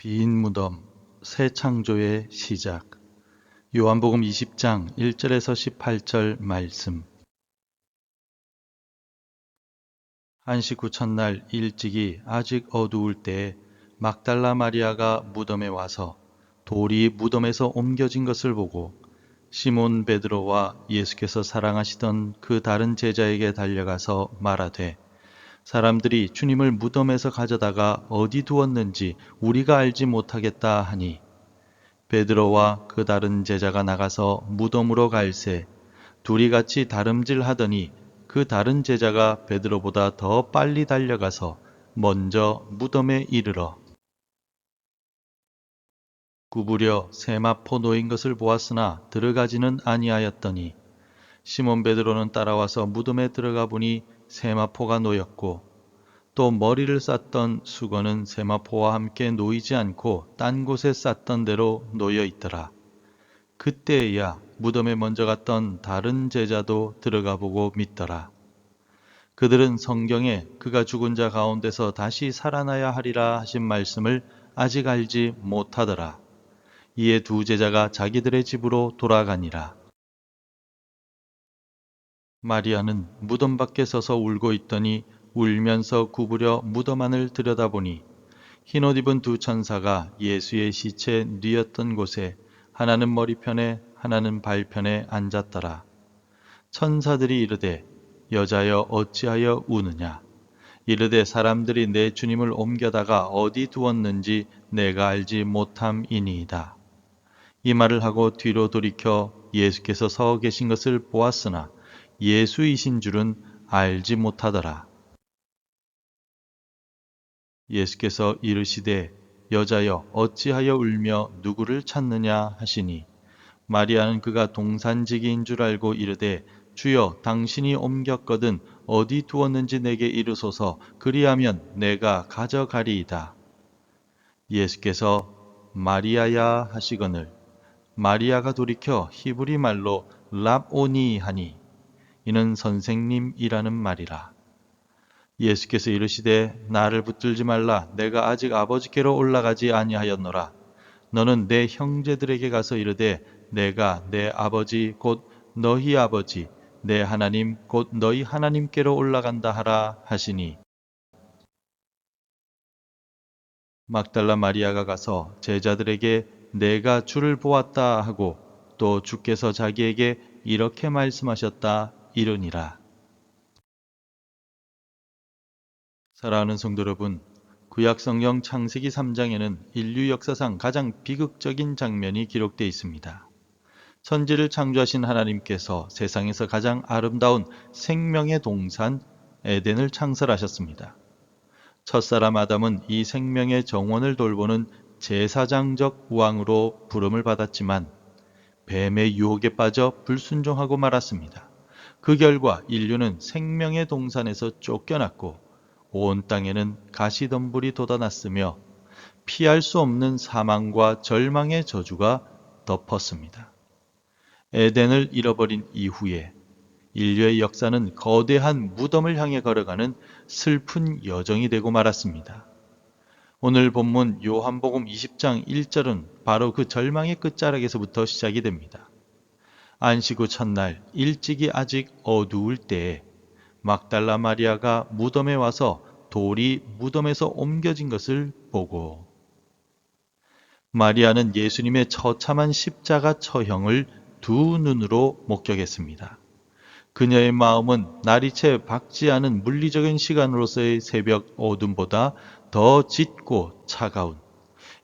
빈 무덤, 새 창조의 시작. 요한복음 20장 1절에서 18절 말씀. 안식 후 첫날 일찍이 아직 어두울 때에 막달라 마리아가 무덤에 와서 돌이 무덤에서 옮겨진 것을 보고 시몬 베드로와 예수께서 사랑하시던 그 다른 제자에게 달려가서 말하되, 사람들이 주님을 무덤에서 가져다가 어디 두었는지 우리가 알지 못하겠다 하니, 베드로와 그 다른 제자가 나가서 무덤으로 갈새 둘이 같이 다름질하더니 그 다른 제자가 베드로보다 더 빨리 달려가서 먼저 무덤에 이르러 구부려 세마포 놓인 것을 보았으나 들어가지는 아니하였더니, 시몬 베드로는 따라와서 무덤에 들어가 보니 세마포가 놓였고 또 머리를 쌌던 수건은 세마포와 함께 놓이지 않고 딴 곳에 쌌던 대로 놓여 있더라. 그때야 무덤에 먼저 갔던 다른 제자도 들어가 보고 믿더라. 그들은 성경에 그가 죽은 자 가운데서 다시 살아나야 하리라 하신 말씀을 아직 알지 못하더라. 이에 두 제자가 자기들의 집으로 돌아가니라. 마리아는 무덤 밖에 서서 울고 있더니 울면서 구부려 무덤 안을 들여다보니 흰옷 입은 두 천사가 예수의 시체 뉘었던 곳에 하나는 머리편에 하나는 발편에 앉았더라. 천사들이 이르되, 여자여 어찌하여 우느냐? 이르되, 사람들이 내 주님을 옮겨다가 어디 두었는지 내가 알지 못함이니이다. 이 말을 하고 뒤로 돌이켜 예수께서 서 계신 것을 보았으나 예수이신 줄은 알지 못하더라. 예수께서 이르시되, 여자여 어찌하여 울며 누구를 찾느냐 하시니, 마리아는 그가 동산지기인 줄 알고 이르되, 주여, 당신이 옮겼거든 어디 두었는지 내게 이르소서. 그리하면 내가 가져가리이다. 예수께서 마리아야 하시거늘 마리아가 돌이켜 히브리 말로 랍오니 하니, 이는 선생님이라는 말이라. 예수께서 이르시되, 나를 붙들지 말라. 내가 아직 아버지께로 올라가지 아니하였노라. 너는 내 형제들에게 가서 이르되, 내가 내 아버지 곧 너희 아버지, 내 하나님 곧 너희 하나님께로 올라간다 하라 하시니, 막달라 마리아가 가서 제자들에게 내가 주를 보았다 하고 또 주께서 자기에게 이렇게 말씀하셨다 이르니라. 사랑하는 성도 여러분, 구약성경 창세기 3장에는 인류 역사상 가장 비극적인 장면이 기록되어 있습니다. 천지를 창조하신 하나님께서 세상에서 가장 아름다운 생명의 동산 에덴을 창설하셨습니다. 첫사람 아담은 이 생명의 정원을 돌보는 제사장적 왕으로 부름을 받았지만 뱀의 유혹에 빠져 불순종하고 말았습니다. 그 결과 인류는 생명의 동산에서 쫓겨났고 온 땅에는 가시덤불이 돋아났으며 피할 수 없는 사망과 절망의 저주가 덮었습니다. 에덴을 잃어버린 이후에 인류의 역사는 거대한 무덤을 향해 걸어가는 슬픈 여정이 되고 말았습니다. 오늘 본문 요한복음 20장 1절은 바로 그 절망의 끝자락에서부터 시작이 됩니다. 안식 후 첫날 일찍이 아직 어두울 때에 막달라 마리아가 무덤에 와서 돌이 무덤에서 옮겨진 것을 보고, 마리아는 예수님의 처참한 십자가 처형을 두 눈으로 목격했습니다. 그녀의 마음은 날이 채 밝지 않은 물리적인 시간으로서의 새벽 어둠보다 더 짙고 차가운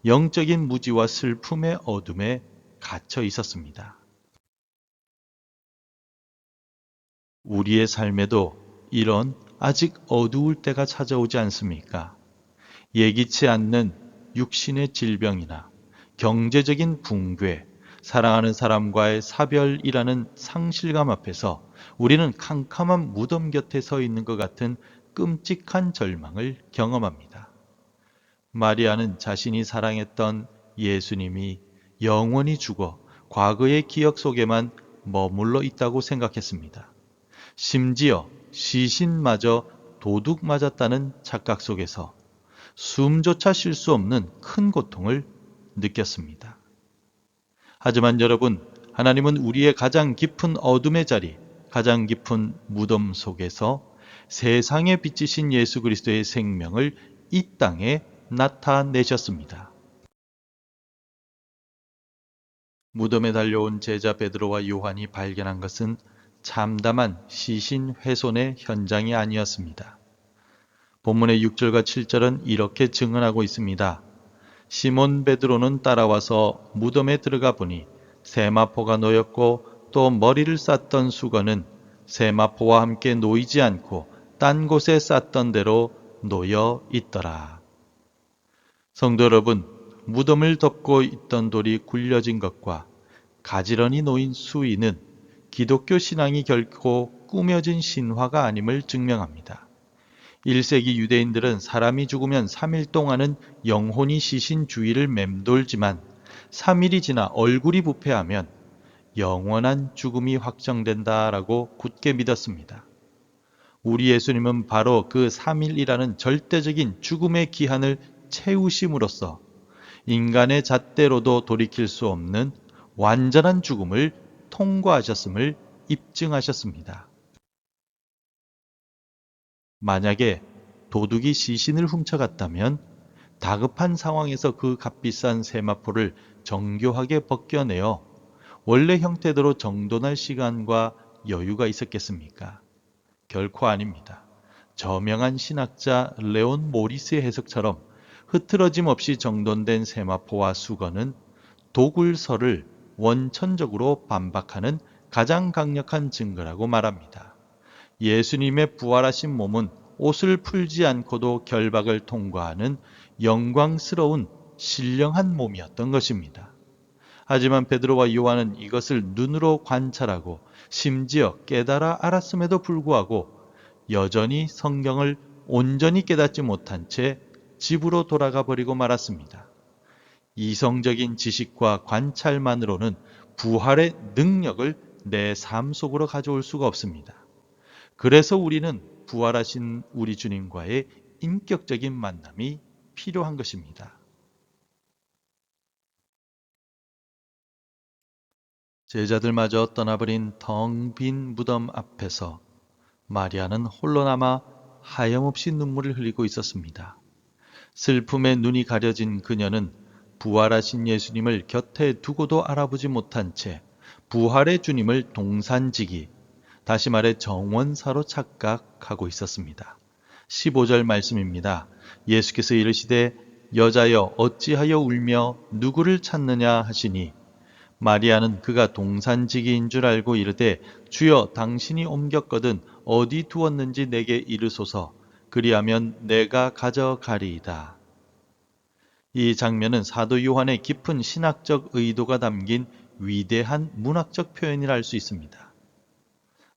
영적인 무지와 슬픔의 어둠에 갇혀 있었습니다. 우리의 삶에도 이런 아직 어두울 때가 찾아오지 않습니까? 예기치 않는 육신의 질병이나 경제적인 붕괴, 사랑하는 사람과의 사별이라는 상실감 앞에서 우리는 캄캄한 무덤 곁에 서 있는 것 같은 끔찍한 절망을 경험합니다. 마리아는 자신이 사랑했던 예수님이 영원히 죽어 과거의 기억 속에만 머물러 있다고 생각했습니다. 심지어 시신마저 도둑 맞았다는 착각 속에서 숨조차 쉴 수 없는 큰 고통을 느꼈습니다. 하지만 여러분, 하나님은 우리의 가장 깊은 어둠의 자리, 가장 깊은 무덤 속에서 세상에 비치신 예수 그리스도의 생명을 이 땅에 나타내셨습니다. 무덤에 달려온 제자 베드로와 요한이 발견한 것은 참담한 시신 훼손의 현장이 아니었습니다. 본문의 6절과 7절은 이렇게 증언하고 있습니다. 시몬 베드로는 따라와서 무덤에 들어가 보니 세마포가 놓였고 또 머리를 쌌던 수건은 세마포와 함께 놓이지 않고 딴 곳에 쌌던 대로 놓여 있더라. 성도 여러분, 무덤을 덮고 있던 돌이 굴려진 것과 가지런히 놓인 수위는 기독교 신앙이 결코 꾸며진 신화가 아님을 증명합니다. 1세기 유대인들은 사람이 죽으면 3일 동안은 영혼이 시신 주위를 맴돌지만 3일이 지나 얼굴이 부패하면 영원한 죽음이 확정된다라고 굳게 믿었습니다. 우리 예수님은 바로 그 3일이라는 절대적인 죽음의 기한을 채우심으로써 인간의 잣대로도 돌이킬 수 없는 완전한 죽음을 통과하셨음을 입증하셨습니다. 만약에 도둑이 시신을 훔쳐갔다면 다급한 상황에서 그 값비싼 세마포를 정교하게 벗겨내어 원래 형태대로 정돈할 시간과 여유가 있었겠습니까? 결코 아닙니다. 저명한 신학자 레온 모리스의 해석처럼 흐트러짐 없이 정돈된 세마포와 수건은 도굴설을 원천적으로 반박하는 가장 강력한 증거라고 말합니다. 예수님의 부활하신 몸은 옷을 풀지 않고도 결박을 통과하는 영광스러운 신령한 몸이었던 것입니다. 하지만 베드로와 요한은 이것을 눈으로 관찰하고 심지어 깨달아 알았음에도 불구하고 여전히 성경을 온전히 깨닫지 못한 채 집으로 돌아가 버리고 말았습니다. 이성적인 지식과 관찰만으로는 부활의 능력을 내 삶 속으로 가져올 수가 없습니다. 그래서 우리는 부활하신 우리 주님과의 인격적인 만남이 필요한 것입니다. 제자들마저 떠나버린 텅 빈 무덤 앞에서 마리아는 홀로 남아 하염없이 눈물을 흘리고 있었습니다. 슬픔에 눈이 가려진 그녀는 부활하신 예수님을 곁에 두고도 알아보지 못한 채 부활의 주님을 동산지기, 다시 말해 정원사로 착각하고 있었습니다. 15절 말씀입니다. 예수께서 이르시되 여자여 어찌하여 울며 누구를 찾느냐 하시니 마리아는 그가 동산지기인 줄 알고 이르되 주여 당신이 옮겼거든 어디 두었는지 내게 이르소서 그리하면 내가 가져가리이다. 이 장면은 사도 요한의 깊은 신학적 의도가 담긴 위대한 문학적 표현이라 할 수 있습니다.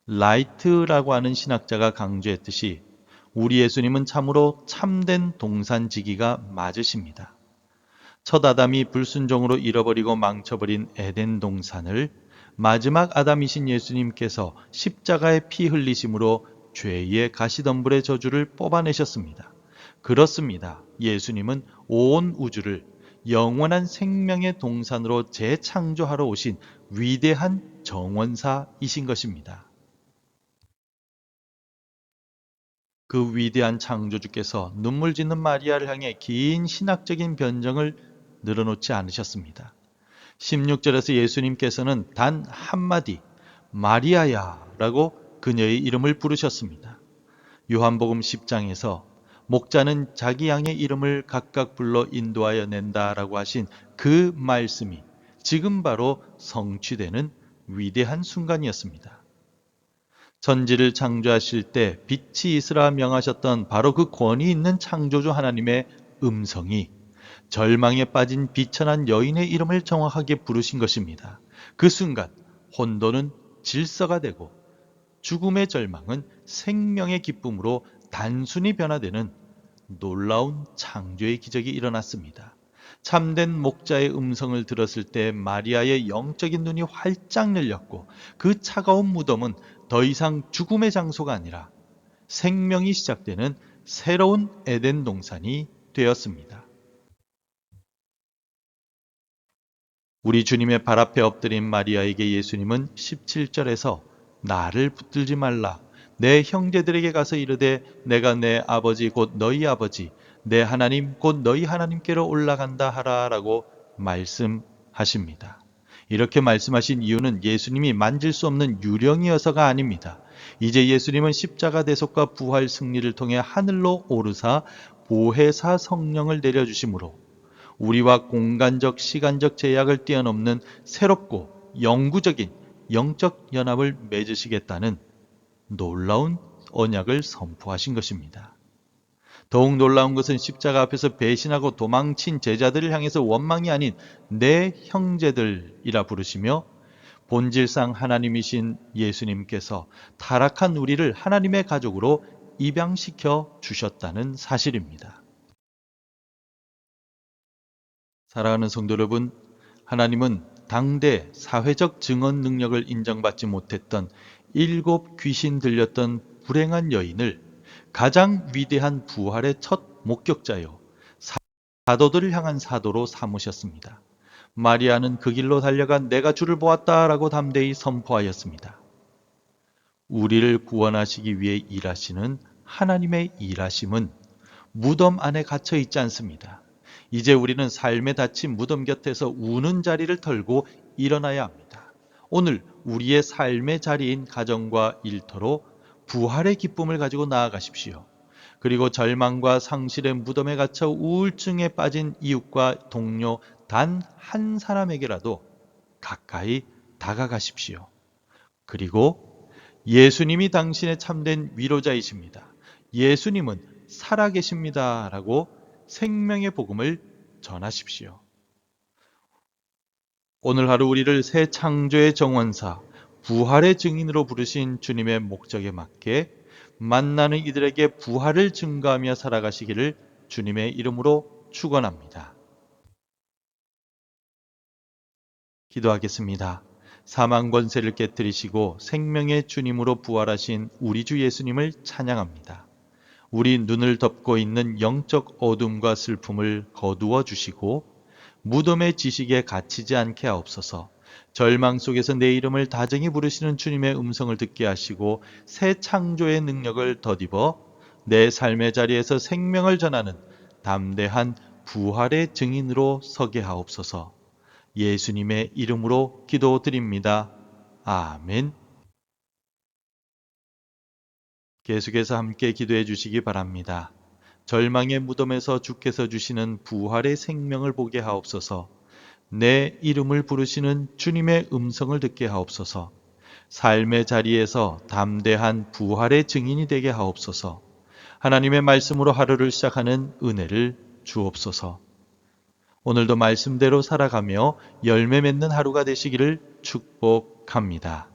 라이트라고 하는 신학자가 강조했듯이 우리 예수님은 참으로 참된 동산지기가 맞으십니다. 첫 아담이 불순종으로 잃어버리고 망쳐버린 에덴 동산을 마지막 아담이신 예수님께서 십자가의 피 흘리심으로 죄의 가시덤불의 저주를 뽑아내셨습니다. 그렇습니다. 예수님은 온 우주를 영원한 생명의 동산으로 재창조하러 오신 위대한 정원사이신 것입니다. 그 위대한 창조주께서 눈물 짓는 마리아를 향해 긴 신학적인 변정을 늘어놓지 않으셨습니다. 16절에서 예수님께서는 단 한마디 마리아야 라고 그녀의 이름을 부르셨습니다. 요한복음 10장에서 목자는 자기 양의 이름을 각각 불러 인도하여 낸다라고 하신 그 말씀이 지금 바로 성취되는 위대한 순간이었습니다. 천지를 창조하실 때 빛이 있으라 명하셨던 바로 그 권위 있는 창조주 하나님의 음성이 절망에 빠진 비천한 여인의 이름을 정확하게 부르신 것입니다. 그 순간 혼돈은 질서가 되고 죽음의 절망은 생명의 기쁨으로 단순히 변화되는 놀라운 창조의 기적이 일어났습니다. 참된 목자의 음성을 들었을 때 마리아의 영적인 눈이 활짝 열렸고 그 차가운 무덤은 더 이상 죽음의 장소가 아니라 생명이 시작되는 새로운 에덴 동산이 되었습니다. 우리 주님의 발 앞에 엎드린 마리아에게 예수님은 17절에서 나를 붙들지 말라. 내 형제들에게 가서 이르되 내가 내 아버지 곧 너희 아버지 내 하나님 곧 너희 하나님께로 올라간다 하라라고 말씀하십니다. 이렇게 말씀하신 이유는 예수님이 만질 수 없는 유령이어서가 아닙니다. 이제 예수님은 십자가 대속과 부활 승리를 통해 하늘로 오르사 보혜사 성령을 내려주심으로 우리와 공간적 시간적 제약을 뛰어넘는 새롭고 영구적인 영적 연합을 맺으시겠다는 놀라운 언약을 선포하신 것입니다. 더욱 놀라운 것은 십자가 앞에서 배신하고 도망친 제자들을 향해서 원망이 아닌 내 형제들이라 부르시며 본질상 하나님이신 예수님께서 타락한 우리를 하나님의 가족으로 입양시켜 주셨다는 사실입니다. 사랑하는 성도 여러분, 하나님은 당대 사회적 증언 능력을 인정받지 못했던 7 귀신 들렸던 불행한 여인을 가장 위대한 부활의 첫 목격자요 사도들을 향한 사도로 삼으셨습니다. 마리아는 그 길로 달려가 내가 주를 보았다라고 담대히 선포하였습니다. 우리를 구원하시기 위해 일하시는 하나님의 일하심은 무덤 안에 갇혀 있지 않습니다. 이제 우리는 삶에 닫힌 무덤 곁에서 우는 자리를 털고 일어나야 합니다. 오늘 우리의 삶의 자리인 가정과 일터로 부활의 기쁨을 가지고 나아가십시오. 그리고 절망과 상실의 무덤에 갇혀 우울증에 빠진 이웃과 동료 단 한 사람에게라도 가까이 다가가십시오. 그리고 예수님이 당신의 참된 위로자이십니다. 예수님은 살아계십니다. 라고 생명의 복음을 전하십시오. 오늘 하루 우리를 새 창조의 정원사, 부활의 증인으로 부르신 주님의 목적에 맞게 만나는 이들에게 부활을 증거하며 살아가시기를 주님의 이름으로 축원합니다. 기도하겠습니다. 사망 권세를 깨뜨리시고 생명의 주님으로 부활하신 우리 주 예수님을 찬양합니다. 우리 눈을 덮고 있는 영적 어둠과 슬픔을 거두어 주시고 무덤의 지식에 갇히지 않게 하옵소서. 절망 속에서 내 이름을 다정히 부르시는 주님의 음성을 듣게 하시고 새 창조의 능력을 덧입어 내 삶의 자리에서 생명을 전하는 담대한 부활의 증인으로 서게 하옵소서. 예수님의 이름으로 기도드립니다. 아멘. 계속해서 함께 기도해 주시기 바랍니다. 절망의 무덤에서 주께서 주시는 부활의 생명을 보게 하옵소서. 내 이름을 부르시는 주님의 음성을 듣게 하옵소서. 삶의 자리에서 담대한 부활의 증인이 되게 하옵소서. 하나님의 말씀으로 하루를 시작하는 은혜를 주옵소서. 오늘도 말씀대로 살아가며 열매 맺는 하루가 되시기를 축복합니다.